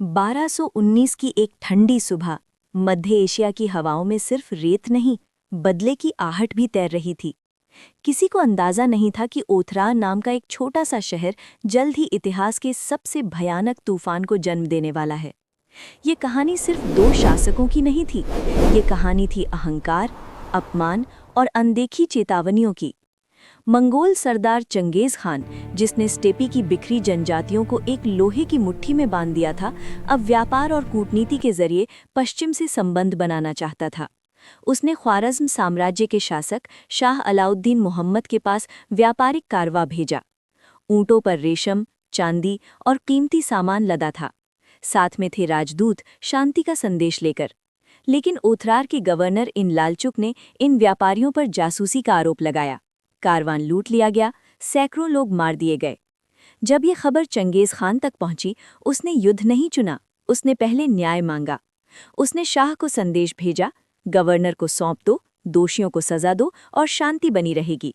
1219 की एक ठंडी सुबह मध्य एशिया की हवाओं में सिर्फ रेत नहीं, बदले की आहट भी तैर रही थी। किसी को अंदाजा नहीं था कि ओथरान नाम का एक छोटा सा शहर जल्द ही इतिहास के सबसे भयानक तूफान को जन्म देने वाला है। ये कहानी सिर्फ दो शासकों की नहीं थी, ये कहानी थी अहंकार, अपमान और अनदेखी चेतावनियों की। मंगोल सरदार चंगेज खान, जिसने स्टेपी की बिखरी जनजातियों को एक लोहे की मुट्ठी में बांध दिया था, अब व्यापार और कूटनीति के जरिए पश्चिम से संबंध बनाना चाहता था। उसने ख्वारज़्म साम्राज्य के शासक शाह अलाउद्दीन मोहम्मद के पास व्यापारिक कारवा भेजा। ऊंटों पर रेशम, चांदी और कीमती सामान लदा था। साथ में थे राजदूत शांति का संदेश लेकर। लेकिन ओथरार के गवर्नर इन लालचुक ने इन व्यापारियों पर जासूसी का आरोप लगाया। कारवान लूट लिया गया, सैकड़ों लोग मार दिए गए। जब ये खबर चंगेज खान तक पहुंची, उसने युद्ध नहीं चुना, उसने पहले न्याय मांगा। उसने शाह को संदेश भेजा, गवर्नर को सौंप दो, दोषियों को सजा दो और शांति बनी रहेगी।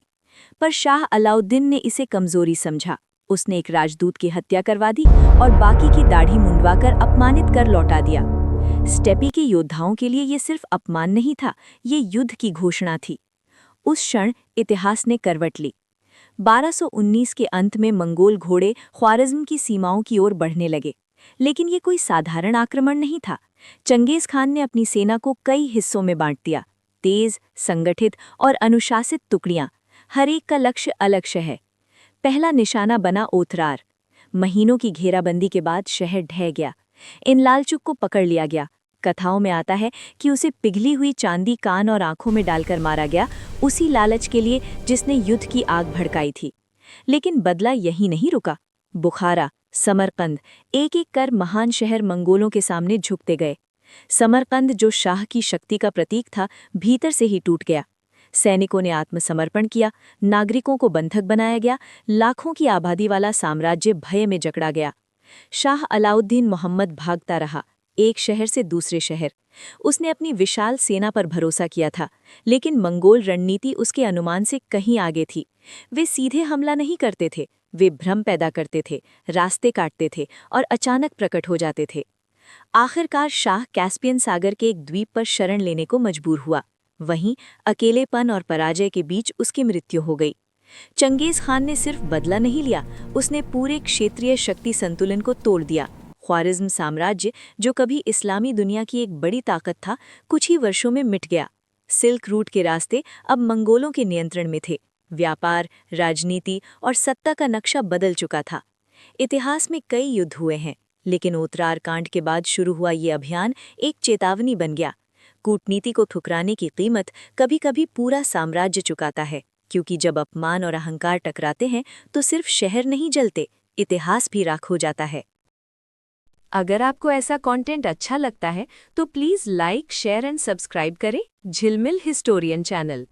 पर शाह अलाउद्दीन ने इसे कमजोरी समझा। उसने एक राजदूत की हत्या करवा दी और बाकी की दाढ़ी मुंडवाकर अपमानित कर लौटा दिया। स्टेपी के योद्धाओं के लिए ये सिर्फ अपमान नहीं था, ये युद्ध की घोषणा थी। उस क्षण इतिहास ने करवट ली। 1219 के अंत में मंगोल घोड़े ख्वारिज़्म की सीमाओं की ओर बढ़ने लगे। लेकिन ये कोई साधारण आक्रमण नहीं था। चंगेज खान ने अपनी सेना को कई हिस्सों में बांट दिया। तेज, संगठित और अनुशासित टुकड़ियां, हर एक का लक्ष्य अलग है। पहला निशाना बना ओथरार। महीनों की घेराबंदी के बाद शहर ढह गया। इन लालचुक को पकड़ लिया गया। कथाओं में आता है कि उसे पिघली हुई चांदी कान और आंखों में डालकर मारा गया, उसी लालच के लिए जिसने युद्ध की आग भड़काई थी। लेकिन बदला यहीं नहीं रुका। बुखारा, समरकंद, एक एक कर महान शहर मंगोलों के सामने झुकते गए। समरकंद, जो शाह की शक्ति का प्रतीक था, भीतर से ही टूट गया। सैनिकों ने आत्मसमर्पण किया, नागरिकों को बंधक बनाया गया, लाखों की आबादी वाला साम्राज्य भय में जकड़ा गया। शाह अलाउद्दीन मोहम्मद भागता रहा, एक शहर से दूसरे शहर। उसने अपनी विशाल सेना पर भरोसा किया था, लेकिन मंगोल रणनीति उसके अनुमान से कहीं आगे थी। वे सीधे हमला नहीं करते थे, वे भ्रम पैदा करते थे, रास्ते काटते थे और अचानक प्रकट हो जाते थे। आखिरकार शाह कैस्पियन सागर के एक द्वीप पर शरण लेने को मजबूर हुआ। वहीं अकेलेपन और पराजय के बीच उसकी मृत्यु हो गई। चंगेज खान ने सिर्फ बदला नहीं लिया, उसने पूरे क्षेत्रीय शक्ति संतुलन को तोड़ दिया। ख्वारिज़्म साम्राज्य, जो कभी इस्लामी दुनिया की एक बड़ी ताकत था, कुछ ही वर्षों में मिट गया। सिल्क रूट के रास्ते अब मंगोलों के नियंत्रण में थे। व्यापार, राजनीति और सत्ता का नक्शा बदल चुका था। इतिहास में कई युद्ध हुए हैं, लेकिन ओतरार कांड के बाद शुरू हुआ ये अभियान एक चेतावनी बन गया। कूटनीति को ठुकराने की कीमत कभी-कभी पूरा साम्राज्य चुकाता है, क्योंकि जब अपमान और अहंकार टकराते हैं तो सिर्फ शहर नहीं जलते, इतिहास भी राख हो जाता है। अगर आपको ऐसा कंटेंट अच्छा लगता है तो please like, share and subscribe करें झिलमिल हिस्टोरियन चैनल।